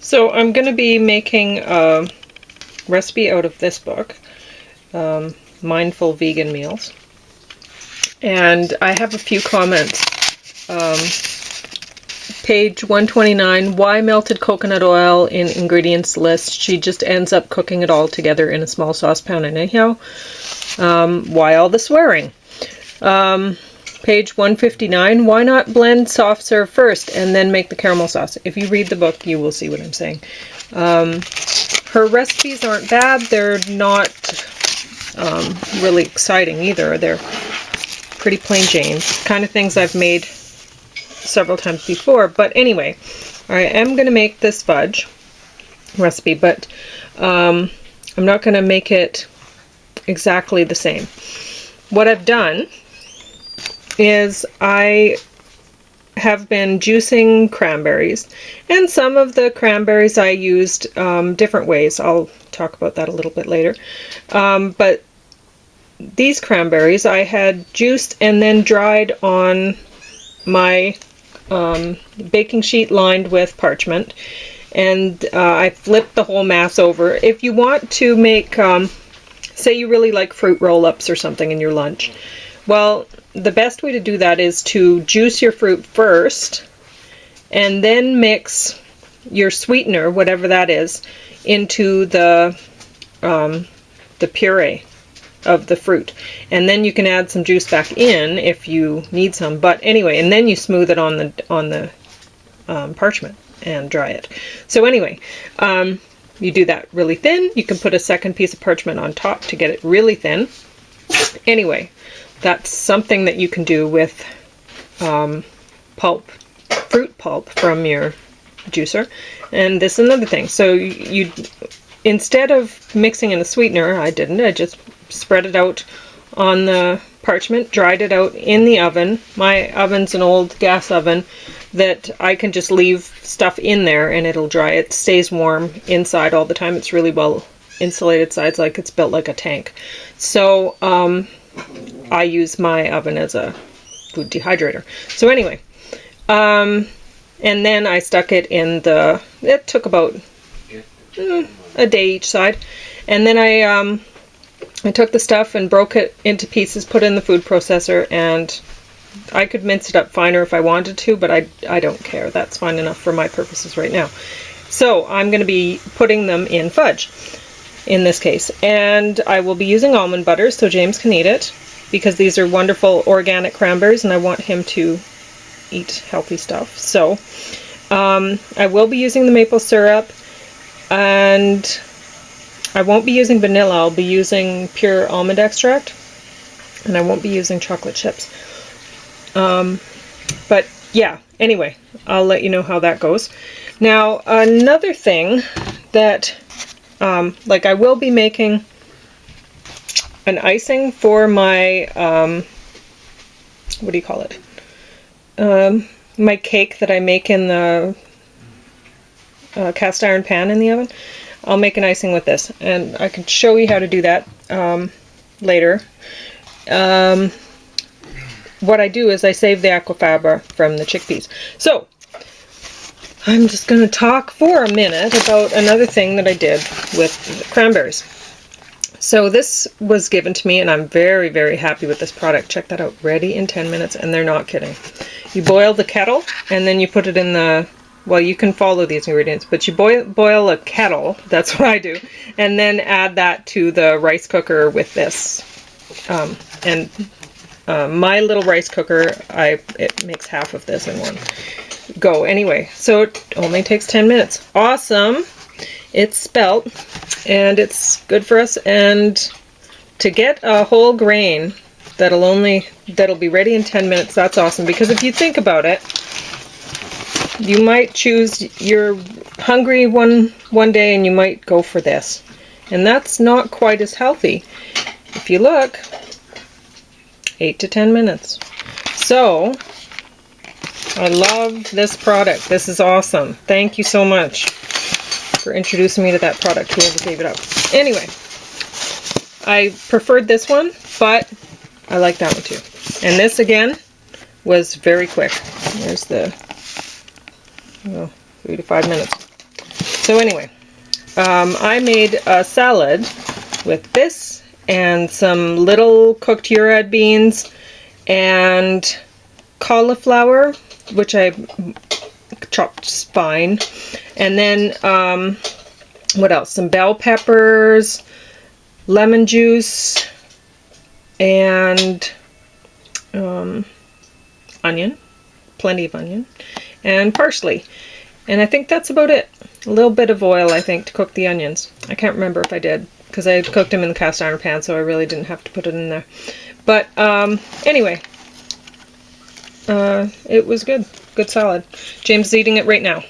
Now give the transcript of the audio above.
So I'm going to be making a recipe out of this book, Mindful Vegan Meals. And I have a few comments. Page 129, why melted coconut oil in ingredients list? She just ends up cooking it all together in a small saucepan anyhow. Why all the swearing? Page 159, why not blend soft serve first and then make the caramel sauce? If you read the book, you will see what I'm saying. Her recipes aren't bad. They're not really exciting either. They're pretty plain Jane, kind of things I've made several times before. But anyway, I am going to make this fudge recipe, but I'm not going to make it exactly the same. What I've done is I have been juicing cranberries, and some of the cranberries I used different ways. I'll talk about that a little bit later. But these cranberries I had juiced and then dried on my baking sheet lined with parchment, and I flipped the whole mass over. If you want to make, say you really like fruit roll-ups or something in your lunch, well, the best way to do that is to juice your fruit first and then mix your sweetener, whatever that is, into the puree of the fruit. And then you can add some juice back in if you need some. But anyway, and then you smooth it on the parchment and dry it. So anyway, you do that really thin. You can put a second piece of parchment on top to get it really thin. Anyway, that's something that you can do with fruit pulp from your juicer. And this is another thing. So you instead of mixing in a sweetener, I just spread it out on the parchment, dried it out in the oven. My oven's an old gas oven that I can just leave stuff in there and it'll dry. It stays warm inside all the time. It's really well insulated sides, like it's built like a tank. So I use my oven as a food dehydrator. So anyway, and then I stuck it in it took about a day each side. And then I took the stuff and broke it into pieces, put it in the food processor, and I could mince it up finer if I wanted to, but I don't care. That's fine enough for my purposes right now. So I'm going to be putting them in fudge in this case, and I will be using almond butter so James can eat it, because these are wonderful organic cranberries and I want him to eat healthy stuff. So I will be using the maple syrup, and I won't be using vanilla. I'll be using pure almond extract, and I won't be using chocolate chips. But yeah, anyway, I'll let you know how that goes. Now, another thing that like I will be making an icing for my what do you call it, my cake that I make in the cast iron pan in the oven. I'll make an icing with this, and I can show you how to do that later. What I do is I save the aquafaba from the chickpeas. So I'm just going to talk for a minute about another thing that I did with cranberries. So this was given to me, and I'm very, very happy with this product. Check that out. Ready in 10 minutes, and they're not kidding. You boil the kettle, and then you put it in the, well, you can follow these ingredients, but you boil a kettle, that's what I do, and then add that to the rice cooker with this. My little rice cooker, it makes half of this in one go. Anyway, so it only takes 10 minutes. Awesome. It's spelt, and it's good for us. And to get a whole grain that'll be ready in 10 minutes, that's awesome. Because if you think about it, you might choose, you're hungry one day and you might go for this. And that's not quite as healthy. If you look, 8 to 10 minutes. So, I love this product. This is awesome. Thank you so much for introducing me to that product, whoever gave it up. Anyway, I preferred this one, but I like that one too. And this, again, was very quick. There's the 3 to 5 minutes. So anyway, I made a salad with this and some little cooked urad beans and cauliflower, which I chopped fine, and then what else? Some bell peppers, lemon juice, and onion, plenty of onion, and parsley. And I think that's about it. A little bit of oil, I think, to cook the onions. I can't remember if I did, because I cooked them in the cast iron pan, so I really didn't have to put it in there. But anyway, it was good. Good salad. James is eating it right now.